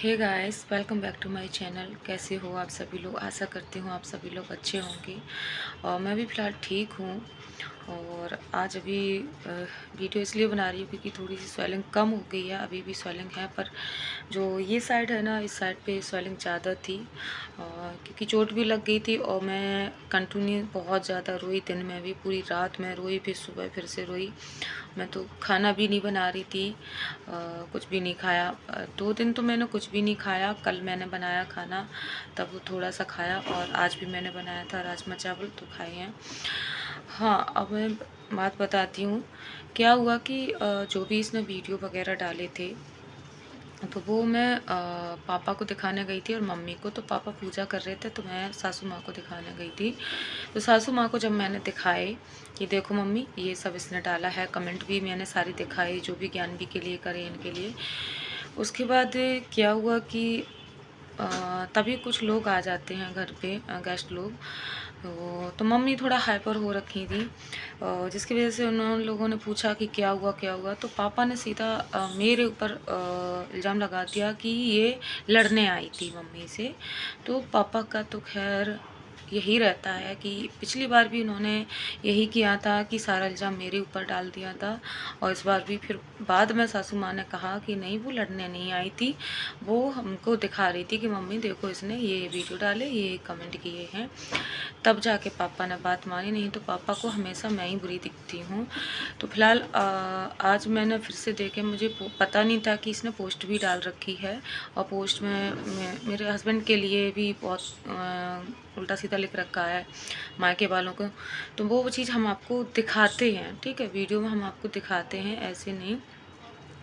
Hey guys, welcome back to my channel. कैसे हो आप सभी लोग? आशा करती हूँ आप सभी लोग अच्छे होंगे और मैं भी फ़िलहाल ठीक हूँ। और आज अभी वीडियो इसलिए बना रही हूँ क्योंकि थोड़ी सी स्वेलिंग कम हो गई है। अभी भी स्वेलिंग है पर जो ये साइड है ना, इस साइड पे स्वेलिंग ज़्यादा थी क्योंकि चोट भी लग गई थी और मैं कंटिन्यू बहुत ज़्यादा रोई। दिन में भी पूरी रात में रोई, फिर सुबह फिर से रोई। मैं तो खाना भी नहीं बना रही थी, कुछ भी नहीं खाया। 2 दिन तो मैंने कुछ भी नहीं खाया। कल मैंने बनाया खाना, तब वो थोड़ा सा खाया और आज भी मैंने बनाया था राजमा चावल, तो खाए हैं। हाँ, अब मैं बात बताती हूँ। क्या हुआ कि जो भी इसने वीडियो वगैरह डाले थे तो वो मैं पापा को दिखाने गई थी और मम्मी को। तो पापा पूजा कर रहे थे तो मैं सासू माँ को दिखाने गई थी। तो सासू माँ को जब मैंने दिखाए कि देखो मम्मी ये सब इसने डाला है, कमेंट भी मैंने सारी दिखाई जो भी ज्ञानवी के लिए करे इनके लिए। उसके बाद क्या हुआ कि तभी कुछ लोग आ जाते हैं घर पे, गेस्ट लोग। तो मम्मी थोड़ा हाइपर हो रखी थी, जिसकी वजह से उन लोगों ने पूछा कि क्या हुआ क्या हुआ। तो पापा ने सीधा मेरे ऊपर इल्ज़ाम लगा दिया कि ये लड़ने आई थी मम्मी से। तो पापा का तो खैर यही रहता है कि पिछली बार भी उन्होंने यही किया था कि सारा इल्ज़ाम मेरे ऊपर डाल दिया था। और इस बार भी फिर बाद में सासू माँ ने कहा कि नहीं, वो लड़ने नहीं आई थी, वो हमको दिखा रही थी कि मम्मी देखो इसने ये वीडियो डाले, ये कमेंट किए हैं। तब जाके पापा ने बात मानी, नहीं तो पापा को हमेशा मैं ही बुरी दिखती हूँ। तो फिलहाल आज मैंने फिर से देखे, मुझे पता नहीं था कि इसने पोस्ट भी डाल रखी है। और पोस्ट में मेरे हस्बैंड के लिए भी बहुत उल्टा सीधा लिख रखा है, मायके वालों को। तो वो चीज़ हम आपको दिखाते हैं, ठीक है, वीडियो में हम आपको दिखाते हैं, ऐसे नहीं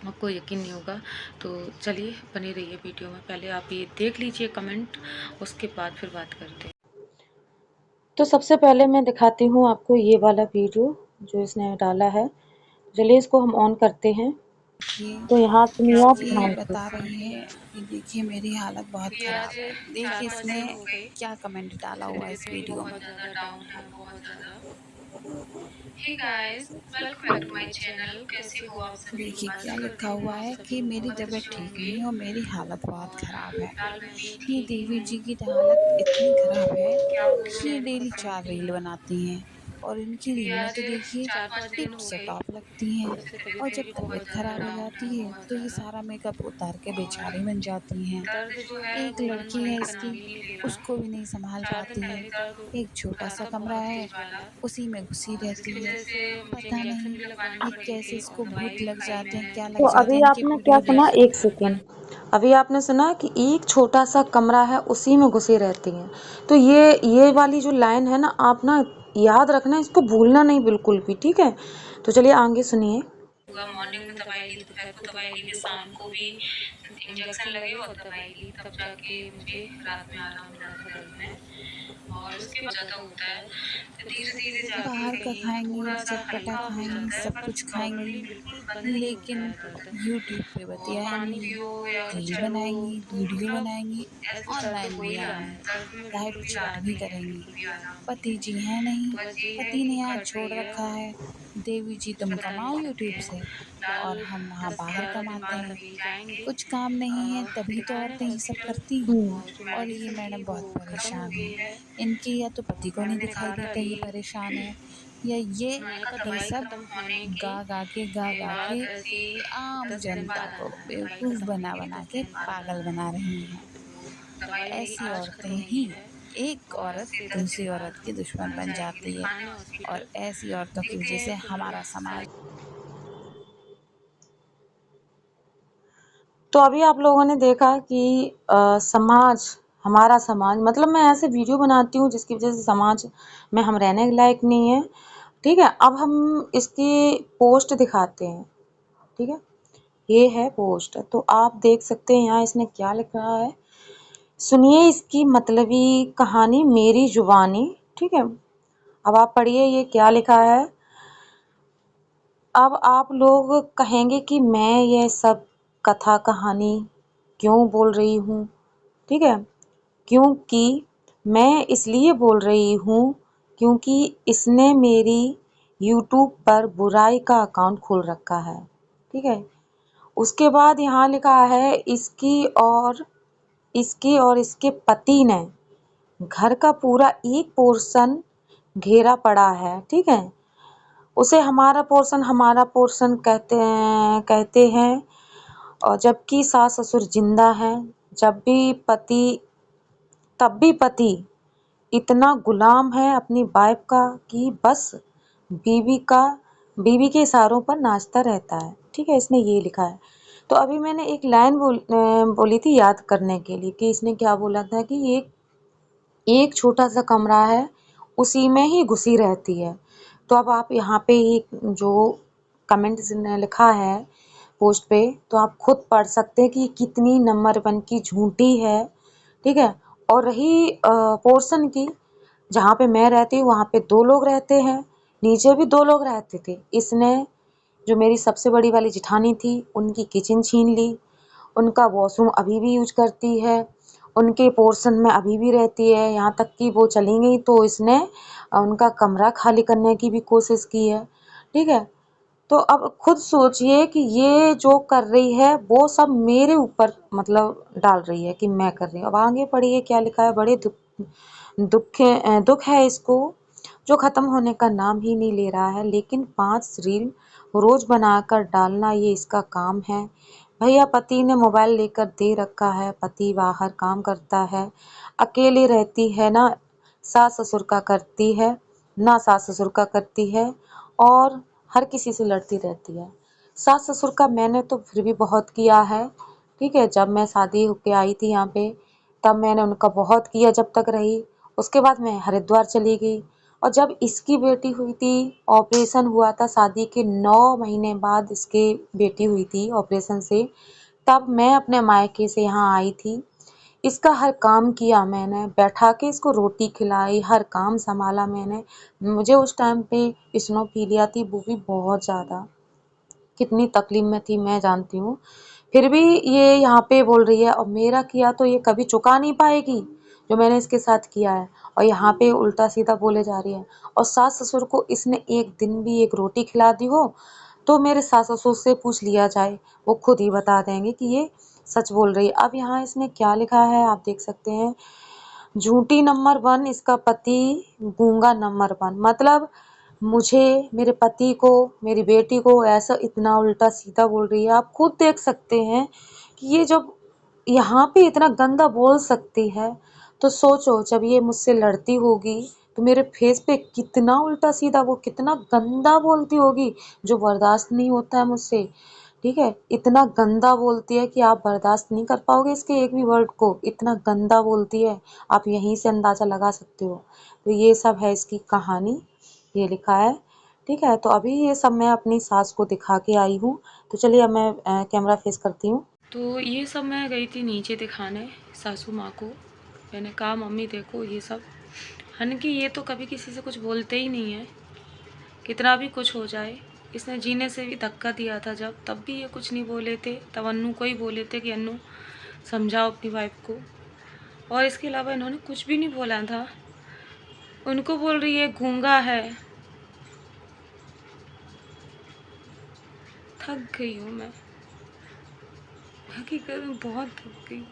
आपको यकीन नहीं होगा। तो चलिए बने रहिए वीडियो में। पहले आप ये देख लीजिए कमेंट, उसके बाद फिर बात करते हैं। तो सबसे पहले मैं दिखाती हूँ आपको ये वाला वीडियो जो इसने डाला है। चलिए इसको हम ऑन करते हैं। देखिए, तो यहाँ सुनिए आप ये ध्यान से। बता रही है कि देखिए मेरी हालत बहुत ख़राब है। देखिए इसने क्या कमेंट डाला हुआ है इस वीडियो में। Hey guys, welcome back to my channel. कैसे हो आप सभी लोग? देखिए क्या आशा लिखा करती हूँ हुआ आप है सभी कि लोग मेरी बहुत तबीयत अच्छे ठीक होंगे। नहीं है और मेरी हालत बहुत और ख़राब है। फिलहाल मैं भी ये ठीक ही देवी हूँ। जी की हालत इतनी ख़राब है क्या कि बोलूँ, ये मेरे डेली को समझ 4 नहीं रील आ रहा बनाती हैं और इनकी क्योंकि रील में आज तो देखिए 4-5 दिन टिप हो से गए टॉप लगती हैं जब से और तबीयत जब मेरी तबीयत बहुत ज़्यादा ख़राब हो डाउन जाती है, है बहुत तो ये ज़्यादा। सारा मेकअप उतार के और बेचारी बन जाती हैं। दर्द जो है एक वो मन लड़की सही है का नाम इसकी, ही नहीं ले रहा। उसको भी नहीं संभाल 4 दिन पाती है। पहले दर्द एक हो रहा छोटा-सा था कमरा बहुत है, तेज़ वाला, उसी में घुसी रहती जिसकी है। वज़ह से मुझे पता इंजेक्शन नहीं भी लगवानी ये पड़ी कैसे थी और इसको दवाई भूत भी लग खाई जाते हैं, मैंने। क्या तो लग जाते अभी हैं, इनकी आपने क्या वीडियो सुना, देखकर। एक सेकेंड, अभी आपने सुना कि एक छोटा सा कमरा है उसी में घुसी रहती हैं। तो ये वाली जो लाइन है ना, आप ना याद रखना, इसको भूलना नहीं बिल्कुल भी, ठीक है। तो चलिए आगे सुनिए। मॉर्निंग में दवाई ली, दोपहर को दवाई ली, फिर शाम को भी इंजेक्शन लगे और दवाई ली, तब जाके मुझे रात में आराम मिला था दर्द में। और उसके बाद ज़्यादा होता है तो धीरे धीरे जाके बाहर का कहीं खाएँगी, थोड़ा सा चटपटा हल्का हो खाएँगी, जाता है, सब पर कुछ प्रॉपरली खाएँगी, बिल्कुल बंद नहीं होता लेकिन है दर्द। यूट्यूब पे और पानी बतियाएँगी, पियो या कुछ रील करो बनाएँगी, तो वीडियो मतलब बनाएँगी, ऐसे दर्द ऑनलाइन हो भी ही रहा आएँगी, है, दर्द में लाइव बिल्कुल भी चैट राहत भी नहीं है, करेंगी। बिल्कुल भी आराम नहीं पति है। जी हैं नहीं, तो बस ये है पति कि ने यहाँ कट छोड़ रही है रखा और है, देवी जी कुछ तुम पता नहीं कमाओ करते यूट्यूब हैं। से फिलहाल और हम वहाँ बाहर 10-11 दिन कमाते बाद हैं। अभी जाएँगे कुछ काम नहीं है तभी तो दिखाने औरतें ये सब हॉस्पिटल। करती हैं और जो और ये मेडिसिन थी मैडम वो बहुत ख़त्म हो परेशान गई हैं। है। इनकी या तो पति को मैडम नहीं ने दिखाई कहा था देता अभी, ये परेशान है या ये मैंने कहा ये दवाई सब ख़त्म होने के गा बाद के ऐसे ही आम 10 दिन जनता बाद को आना है, दवाई बेवकूफ़ ख़त्म बना होने के बना 10 के दिन बाद पागल आना है। बना रही हैं। तो दवाई मेरी ऐसी आज औरतें ख़त्म हुई ही है एक और औरत इससे 10 दिन दूसरी बाद औरत की दुश्मन हम बन जाएँगे जाती है दिखाने और हॉस्पिटल। ऐसी औरतों की वजह देखते से हैं फिर हमारा समाज। तो अभी आप लोगों ने देखा कि समाज, हमारा समाज, मतलब मैं ऐसे वीडियो बनाती हूँ जिसकी वजह से समाज में हम रहने के लायक नहीं है, ठीक है। अब हम इसकी पोस्ट दिखाते हैं, ठीक है। ये है पोस्ट, तो आप देख सकते हैं यहाँ इसने क्या लिख रहा है। सुनिए इसकी मतलबी कहानी मेरी जुबानी, ठीक है। अब आप पढ़िए ये क्या लिखा है। अब आप लोग कहेंगे कि मैं यह सब कथा कहानी क्यों बोल रही हूँ, ठीक है। क्योंकि मैं इसलिए बोल रही हूँ क्योंकि इसने मेरी यूट्यूब पर बुराई का अकाउंट खोल रखा है, ठीक है। उसके बाद यहाँ लिखा है इसकी और इसके पति ने घर का पूरा एक पोर्शन घेरा पड़ा है, ठीक है। उसे हमारा पोर्शन कहते हैं। और जबकि सास ससुर जिंदा हैं, तब भी पति इतना गुलाम है अपनी वाइफ का कि बस बीवी का बीवी के इशारों पर नाचता रहता है, ठीक है। इसने ये लिखा है। तो अभी मैंने एक लाइन बोली थी याद करने के लिए कि इसने क्या बोला था कि एक छोटा सा कमरा है, उसी में ही घुसी रहती है। तो अब आप यहाँ पे ही जो कमेंट ने लिखा है पोस्ट पे, तो आप खुद पढ़ सकते हैं कि कितनी नंबर 1 की झूठी है, ठीक है। और रही पोर्शन की, जहाँ पे मैं रहती हूँ वहाँ पे 2 लोग रहते हैं, नीचे भी 2 लोग रहते थे। इसने जो मेरी सबसे बड़ी वाली जिठानी थी, उनकी किचन छीन ली, उनका वॉशरूम अभी भी यूज करती है, उनके पोर्शन में अभी भी रहती है। यहाँ तक कि वो चली गई तो इसने उनका कमरा खाली करने की भी कोशिश की है, ठीक है। तो अब खुद सोचिए कि ये जो कर रही है वो सब मेरे ऊपर मतलब डाल रही है कि मैं कर रही हूँ। अब आगे पढ़िए क्या लिखा है। बड़े दुख है इसको, जो खत्म होने का नाम ही नहीं ले रहा है, लेकिन 5 रील रोज बनाकर डालना ये इसका काम है। भैया पति ने मोबाइल लेकर दे रखा है, पति बाहर काम करता है, अकेले रहती है, ना सास ससुर का करती है और हर किसी से लड़ती रहती है। सास ससुर का मैंने तो फिर भी बहुत किया है, ठीक है। जब मैं शादी होके आई थी यहाँ पे, तब मैंने उनका बहुत किया जब तक रही। उसके बाद मैं हरिद्वार चली गई, और जब इसकी बेटी हुई थी, ऑपरेशन हुआ था शादी के 9 महीने बाद इसकी बेटी हुई थी ऑपरेशन से, तब मैं अपने मायके से यहाँ आई थी। इसका हर काम किया मैंने, बैठा के इसको रोटी खिलाई, हर काम संभाला मैंने। मुझे उस टाइम पे इस्नोफीलिया थी, वो भी बहुत ज़्यादा। कितनी तकलीफ में थी मैं जानती हूँ। फिर भी ये यहाँ पे बोल रही है, और मेरा किया तो ये कभी चुका नहीं पाएगी जो मैंने इसके साथ किया है, और यहाँ पे उल्टा सीधा बोले जा रही है। और सास ससुर को इसने एक दिन भी एक रोटी खिला दी हो तो मेरे सास ससुर से पूछ लिया जाए, वो खुद ही बता देंगे कि ये सच बोल रही है। अब यहाँ इसने क्या लिखा है आप देख सकते हैं। झूठी नंबर 1, इसका पति गूंगा नंबर 1। मतलब मुझे, मेरे पति को, मेरी बेटी को ऐसा इतना उल्टा सीधा बोल रही है। आप खुद देख सकते हैं कि ये जब यहाँ पे इतना गंदा बोल सकती है, तो सोचो जब ये मुझसे लड़ती होगी तो मेरे फेस पे कितना उल्टा सीधा, वो कितना गंदा बोलती होगी, जो बर्दाश्त नहीं होता है मुझसे, ठीक है। इतना गंदा बोलती है कि आप बर्दाश्त नहीं कर पाओगे इसके एक भी वर्ड को, इतना गंदा बोलती है। आप यहीं से अंदाज़ा लगा सकते हो। तो ये सब है इसकी कहानी, ये लिखा है, ठीक है। तो अभी ये सब मैं अपनी सास को दिखा के आई हूँ। तो चलिए अब मैं कैमरा फेस करती हूँ। तो ये सब मैं गई थी नीचे दिखाने सासू माँ को। मैंने कहा मम्मी देखो ये सब, हालांकि ये तो कभी किसी से कुछ बोलते ही नहीं है, कितना भी कुछ हो जाए। इसने जीने से भी धक्का दिया था जब, तब भी ये कुछ नहीं बोले थे। तब अन्नू को ही बोले थे कि अन्नू समझाओ अपनी वाइफ को, और इसके अलावा इन्होंने कुछ भी नहीं बोला था। उनको बोल रही है गूंगा है। थक गई हूँ मैं, हकीकत में बहुत थक गई।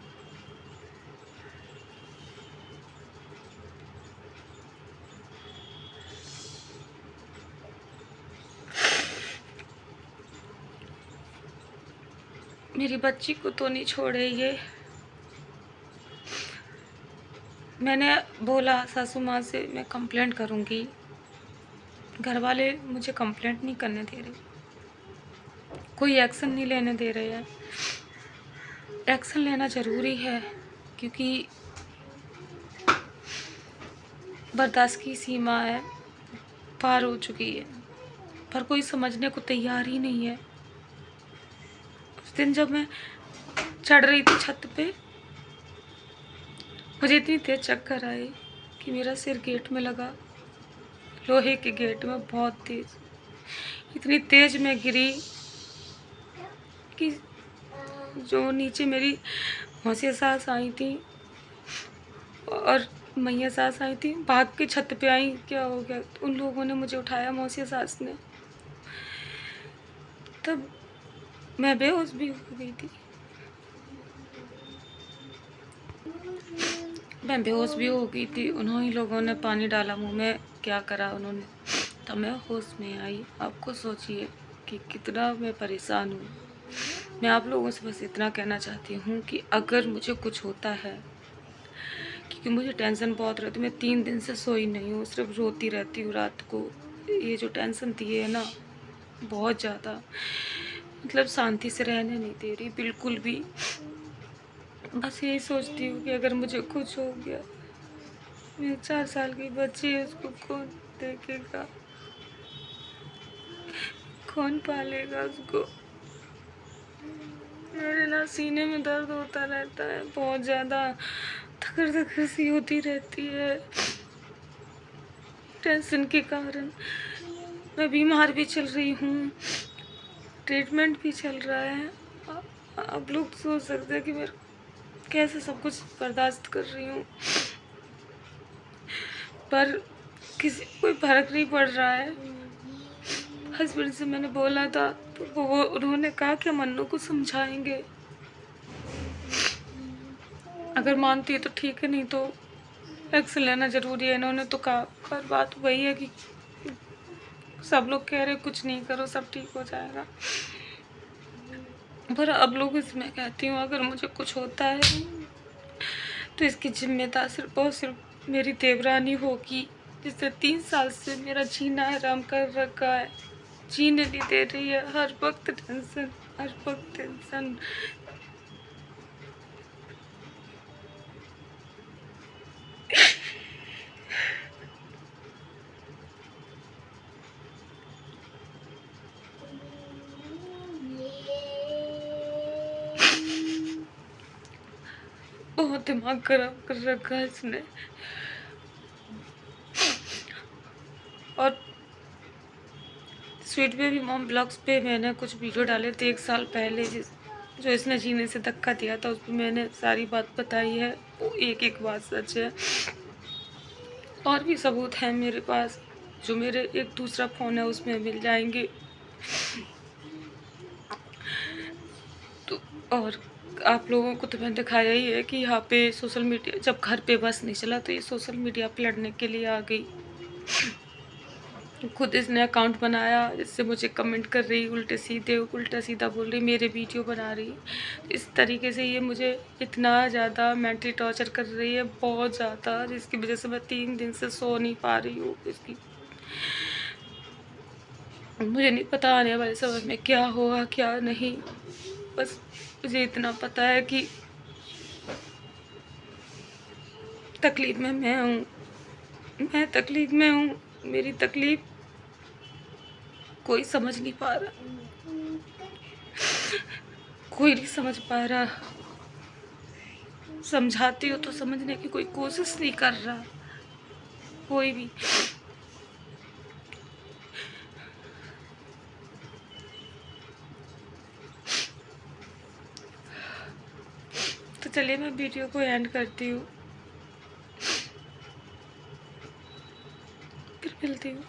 मेरी बच्ची को तो नहीं छोड़े ये। मैंने बोला सासू माँ से मैं कंप्लेंट करूँगी, घर वाले मुझे कंप्लेंट नहीं करने दे रहे, कोई एक्शन नहीं लेने दे रहे हैं। एक्शन लेना ज़रूरी है क्योंकि बर्दाश्त की सीमा है, पार हो चुकी है, पर कोई समझने को तैयार ही नहीं है। उस दिन जब मैं चढ़ रही थी छत पे, मुझे इतनी तेज चक्कर आई कि मेरा सिर गेट में लगा, लोहे के गेट में, बहुत तेज। इतनी तेज मैं गिरी कि जो नीचे मेरी मौसी सास आई थी और मैया सास आई थी, भाग के छत पे आई, क्या हो गया, उन लोगों ने मुझे उठाया, मौसी सास ने। तब मैं बेहोश भी हो गई थी, मैं बेहोश भी हो गई थी। उन्होंने लोगों ने पानी डाला मुंह में, क्या करा उन्होंने, तब मैं होश में आई। आपको सोचिए कि कितना मैं परेशान हूँ। मैं आप लोगों से बस इतना कहना चाहती हूँ कि अगर मुझे कुछ होता है, क्योंकि मुझे टेंशन बहुत रहती है, मैं 3 दिन से सोई नहीं हूँ, सिर्फ रोती रहती हूँ रात को। ये जो टेंशन थी है ना, बहुत ज़्यादा, मतलब शांति से रहने नहीं दे रही बिल्कुल भी। बस यही सोचती हूँ कि अगर मुझे कुछ हो गया, मेरी 4 साल की बच्ची है, उसको कौन देखेगा, कौन पालेगा उसको। मेरे ना सीने में दर्द होता रहता है बहुत ज़्यादा, थकर थकर सी होती रहती है टेंशन के कारण। मैं बीमार भी चल रही हूँ, ट्रीटमेंट भी चल रहा है। आप लोग सोच सकते हैं कि मैं कैसे सब कुछ बर्दाश्त कर रही हूँ, पर किसी कोई फर्क नहीं पड़ रहा है। हस्बैंड से मैंने बोला था तो उन्होंने कहा कि मन्नू को समझाएंगे, अगर मानती है तो ठीक है, नहीं तो एक्शन लेना ज़रूरी है, इन्होंने तो कहा। पर बात वही है कि सब लोग कह रहे कुछ नहीं करो, सब ठीक हो जाएगा। पर अब लोग इसमें कहती हूँ अगर मुझे कुछ होता है तो इसकी जिम्मेदार सिर्फ और सिर्फ मेरी देवरानी होगी, जिससे 3 साल से मेरा जीना हराम कर रखा है, जीने नहीं दे रही है। हर वक्त टेंशन, हर वक्त टेंशन। बहुत दिमाग खराब कर रखा है इसने। और स्वीट बेबी मॉम ब्लॉग्स पे मैंने कुछ वीडियो डाले थे 1 साल पहले, जो इसने जीने से धक्का दिया था, उस पर मैंने सारी बात बताई है। वो एक एक बात सच है। और भी सबूत हैं मेरे पास, जो मेरे एक दूसरा फ़ोन है उसमें मिल जाएंगे। तो और आप लोगों को तो मैंने दिखाया ही है कि यहाँ पे सोशल मीडिया, जब घर पे बस नहीं चला तो ये सोशल मीडिया पे लड़ने के लिए आ गई। खुद इसने अकाउंट बनाया, जिससे मुझे कमेंट कर रही, उल्टा सीधा बोल रही, मेरे वीडियो बना रही। इस तरीके से ये मुझे इतना ज़्यादा मेंटली टॉर्चर कर रही है, बहुत ज़्यादा, जिसकी वजह से मैं 3 दिन से सो नहीं पा रही हूँ। इसकी मुझे नहीं पता आने वाले समय में क्या होगा क्या नहीं। बस मुझे इतना पता है कि तकलीफ़ में मैं हूँ, मैं तकलीफ़ में हूँ। मेरी तकलीफ़ कोई समझ नहीं पा रहा, कोई नहीं समझ पा रहा। समझाती हो तो समझने की कोई कोशिश नहीं कर रहा कोई भी। तो चलिए मैं वीडियो को एंड करती हूँ, फिर मिलती हूँ।